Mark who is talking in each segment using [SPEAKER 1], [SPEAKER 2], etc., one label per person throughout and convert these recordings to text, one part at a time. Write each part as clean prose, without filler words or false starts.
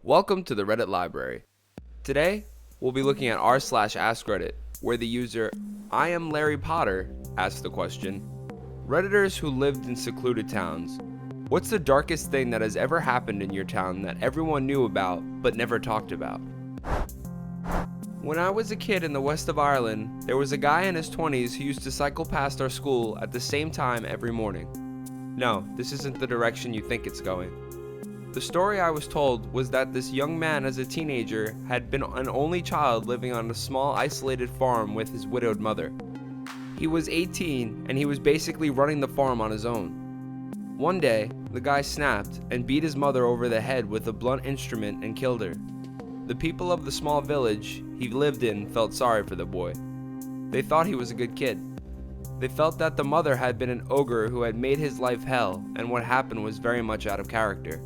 [SPEAKER 1] Welcome to the Reddit library. Today, we'll be looking at r/AskReddit, where the user I am Larry Potter asked the question, Redditors who lived in secluded towns, what's the darkest thing that has ever happened in your town that everyone knew about but never talked about? When I was a kid in the west of Ireland, there was a guy in his 20s who used to cycle past our school at the same time every morning. No, this isn't the direction you think it's going. The story I was told was that this young man as a teenager had been an only child living on a small isolated farm with his widowed mother. He was 18 and he was basically running the farm on his own. One day, the guy snapped and beat his mother over the head with a blunt instrument and killed her. The people of the small village he lived in felt sorry for the boy. They thought he was a good kid. They felt that the mother had been an ogre who had made his life hell, and what happened was very much out of character.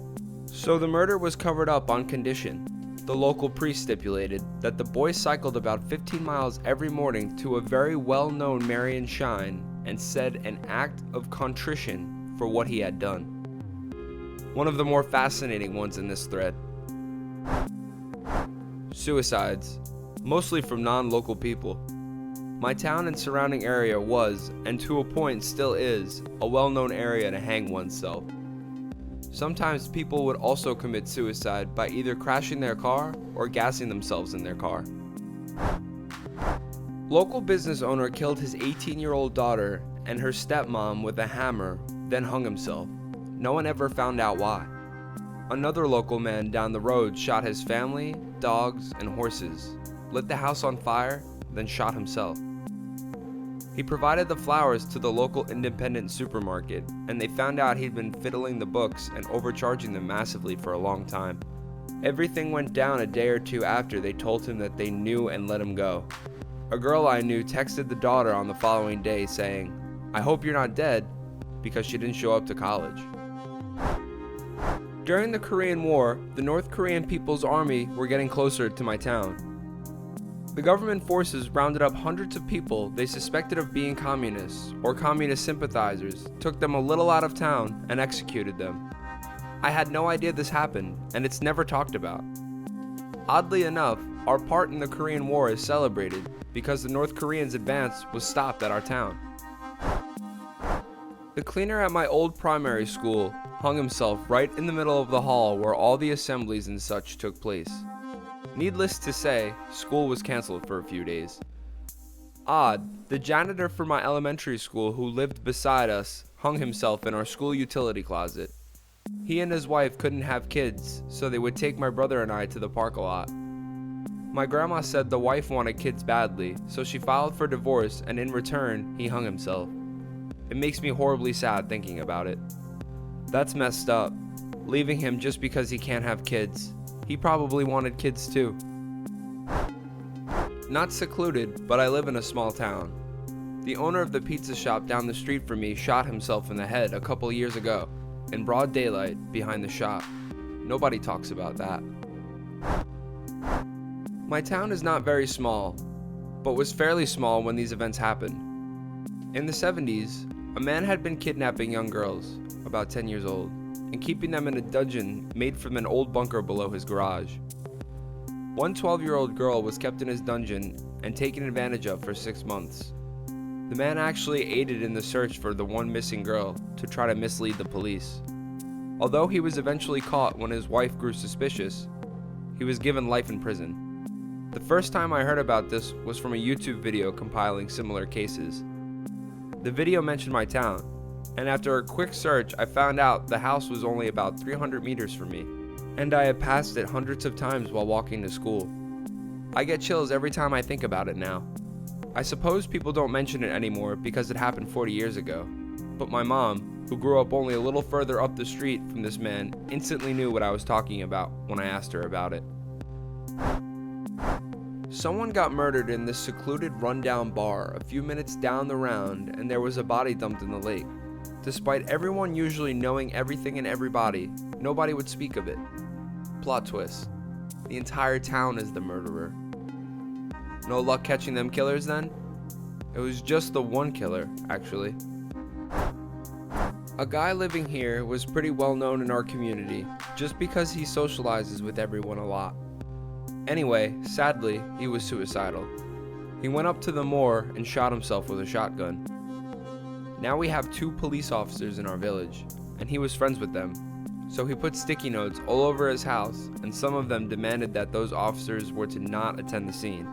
[SPEAKER 1] So the murder was covered up on condition. The local priest stipulated that the boy cycled about 15 miles every morning to a very well-known Marian shrine and said an act of contrition for what he had done. One of the more fascinating ones in this thread. Suicides, mostly from non-local people. My town and surrounding area was, and to a point still is, a well-known area to hang oneself. Sometimes people would also commit suicide by either crashing their car or gassing themselves in their car. Local business owner killed his 18-year-old daughter and her stepmom with a hammer, then hung himself. No one ever found out why. Another local man down the road shot his family, dogs, and horses, lit the house on fire, then shot himself. He provided the flowers to the local independent supermarket, and they found out he'd been fiddling the books and overcharging them massively for a long time. Everything went down a day or two after they told him that they knew and let him go. A girl I knew texted the daughter on the following day saying, "I hope you're not dead," because she didn't show up to college. During the Korean War, the North Korean People's Army were getting closer to my town. The government forces rounded up hundreds of people they suspected of being communists or communist sympathizers, took them a little out of town, and executed them. I had no idea this happened, and it's never talked about. Oddly enough, our part in the Korean War is celebrated because the North Koreans' advance was stopped at our town. The cleaner at my old primary school hung himself right in the middle of the hall where all the assemblies and such took place. Needless to say, school was canceled for a few days. Odd, the janitor for my elementary school who lived beside us hung himself in our school utility closet. He and his wife couldn't have kids, so they would take my brother and I to the park a lot. My grandma said the wife wanted kids badly, so she filed for divorce, and in return, he hung himself. It makes me horribly sad thinking about it. That's messed up, leaving him just because he can't have kids. He probably wanted kids too. Not secluded, but I live in a small town. The owner of the pizza shop down the street from me shot himself in the head a couple years ago, in broad daylight behind the shop. Nobody talks about that. My town is not very small, but was fairly small when these events happened. In the 70s, a man had been kidnapping young girls, about 10 years old, and keeping them in a dungeon made from an old bunker below his garage. One 12-year-old girl was kept in his dungeon and taken advantage of for 6 months. The man actually aided in the search for the one missing girl to try to mislead the police. Although he was eventually caught when his wife grew suspicious, he was given life in prison. The first time I heard about this was from a YouTube video compiling similar cases. The video mentioned my town, and after a quick search I found out the house was only about 300 meters from me, and I had passed it hundreds of times while walking to school. I get chills every time I think about it now. I suppose people don't mention it anymore because it happened 40 years ago, but my mom, who grew up only a little further up the street from this man, instantly knew what I was talking about when I asked her about it. Someone got murdered in this secluded rundown bar a few minutes down the round, and there was a body dumped in the lake. Despite everyone usually knowing everything and everybody, nobody would speak of it. Plot twist. The entire town is the murderer. No luck catching them killers then? It was just the one killer, actually. A guy living here was pretty well known in our community just because he socializes with everyone a lot. Anyway, sadly, he was suicidal. He went up to the moor and shot himself with a shotgun. Now we have 2 police officers in our village, and he was friends with them. So he put sticky notes all over his house, and some of them demanded that those officers were to not attend the scene.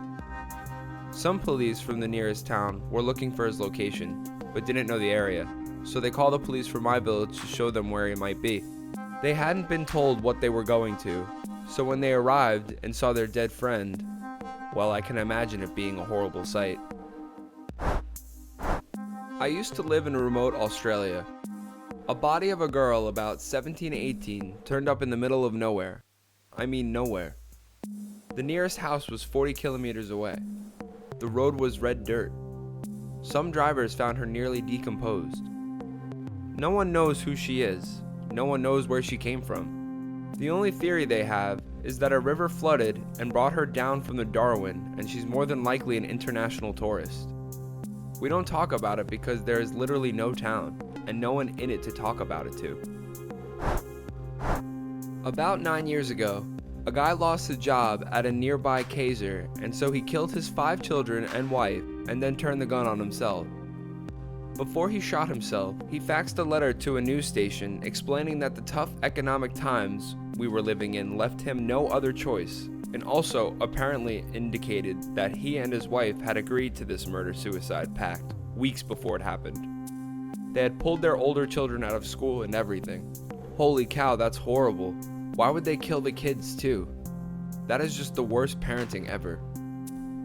[SPEAKER 1] Some police from the nearest town were looking for his location, but didn't know the area, so they called the police from my village to show them where he might be. They hadn't been told what they were going to, so when they arrived and saw their dead friend, well, I can imagine it being a horrible sight. I used to live in remote Australia. A body of a girl about 17-18 turned up in the middle of nowhere. I mean nowhere. The nearest house was 40 kilometers away. The road was red dirt. Some drivers found her nearly decomposed. No one knows who she is. No one knows where she came from. The only theory they have is that a river flooded and brought her down from the Darwin, and she's more than likely an international tourist. We don't talk about it because there is literally no town, and no one in it to talk about it to. About 9 years ago, a guy lost his job at a nearby Kaiser, and so he killed his 5 children and wife, and then turned the gun on himself. Before he shot himself, he faxed a letter to a news station explaining that the tough economic times we were living in left him no other choice, and also apparently indicated that he and his wife had agreed to this murder-suicide pact weeks before it happened. They had pulled their older children out of school and everything. Holy cow, that's horrible. Why would they kill the kids too? That is just the worst parenting ever.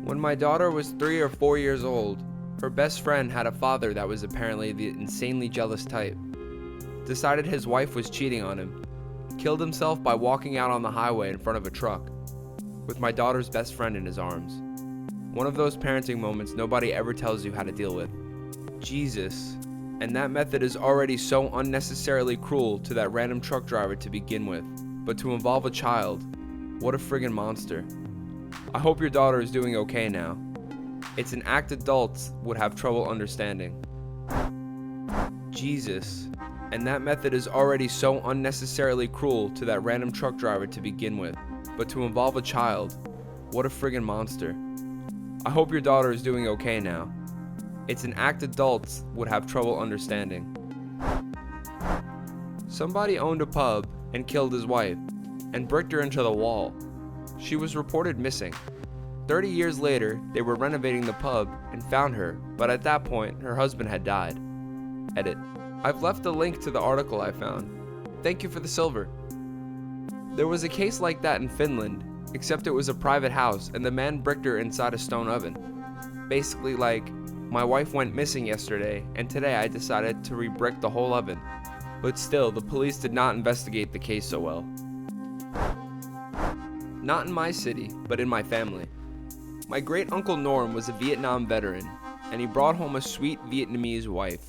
[SPEAKER 1] When my daughter was 3 or 4 years old, her best friend had a father that was apparently the insanely jealous type. Decided his wife was cheating on him. Killed himself by walking out on the highway in front of a truck, with my daughter's best friend in his arms. One of those parenting moments nobody ever tells you how to deal with. Jesus. And that method is already so unnecessarily cruel to that random truck driver to begin with. But to involve a child, what a friggin' monster. I hope your daughter is doing okay now. It's an act adults would have trouble understanding. Jesus. And that method is already so unnecessarily cruel to that random truck driver to begin with. But to involve a child, what a friggin' monster. I hope your daughter is doing okay now. It's an act adults would have trouble understanding. Somebody owned a pub and killed his wife, and bricked her into the wall. She was reported missing. 30 years later, they were renovating the pub and found her, but at that point, her husband had died. Edit. I've left a link to the article I found. Thank you for the silver. There was a case like that in Finland, except it was a private house and the man bricked her inside a stone oven. Basically like, my wife went missing yesterday and today I decided to re-brick the whole oven. But still, the police did not investigate the case so well. Not in my city, but in my family. My great uncle Norm was a Vietnam veteran, and he brought home a sweet Vietnamese wife.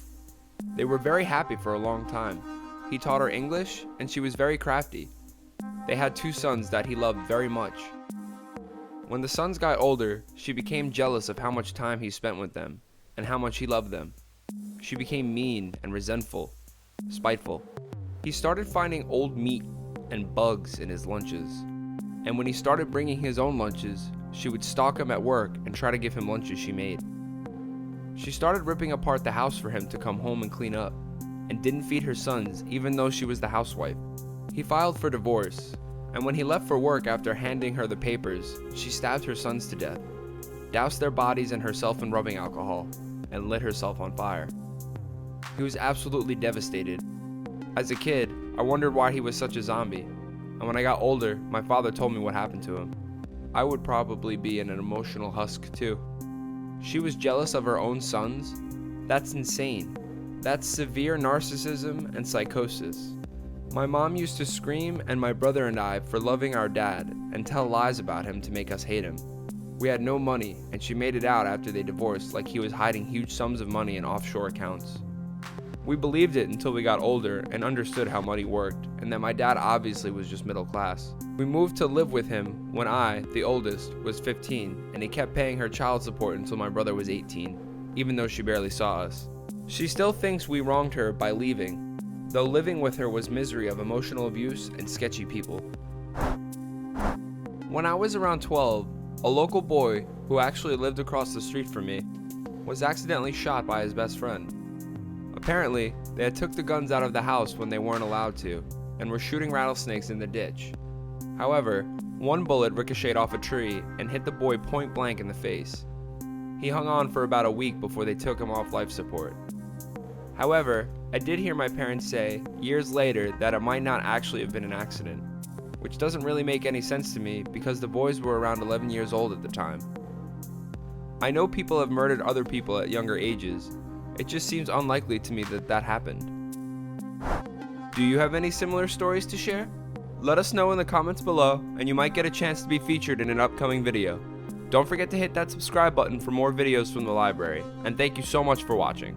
[SPEAKER 1] They were very happy for a long time. He taught her English, and she was very crafty. They had 2 sons that he loved very much. When the sons got older, she became jealous of how much time he spent with them, and how much he loved them. She became mean and resentful, spiteful. He started finding old meat and bugs in his lunches. And when he started bringing his own lunches, she would stalk him at work and try to give him lunches she made. She started ripping apart the house for him to come home and clean up, and didn't feed her sons even though she was the housewife. He filed for divorce, and when he left for work after handing her the papers, she stabbed her sons to death, doused their bodies and herself in rubbing alcohol, and lit herself on fire. He was absolutely devastated. As a kid, I wondered why he was such a zombie, and when I got older, my father told me what happened to him. I would probably be an emotional husk too. She was jealous of her own sons? That's insane. That's severe narcissism and psychosis. My mom used to scream and my brother and I for loving our dad and tell lies about him to make us hate him. We had no money, and she made it out after they divorced like he was hiding huge sums of money in offshore accounts. We believed it until we got older and understood how money worked, and that my dad obviously was just middle class. We moved to live with him when I, the oldest, was 15, and he kept paying her child support until my brother was 18, even though she barely saw us. She still thinks we wronged her by leaving, though living with her was misery of emotional abuse and sketchy people. When I was around 12, a local boy who actually lived across the street from me was accidentally shot by his best friend. Apparently, they had took the guns out of the house when they weren't allowed to, and were shooting rattlesnakes in the ditch. However, one bullet ricocheted off a tree and hit the boy point blank in the face. He hung on for about a week before they took him off life support. However, I did hear my parents say, years later, that it might not actually have been an accident, which doesn't really make any sense to me because the boys were around 11 years old at the time. I know people have murdered other people at younger ages. It just seems unlikely to me that that happened. Do you have any similar stories to share? Let us know in the comments below, and you might get a chance to be featured in an upcoming video. Don't forget to hit that subscribe button for more videos from the library, and thank you so much for watching.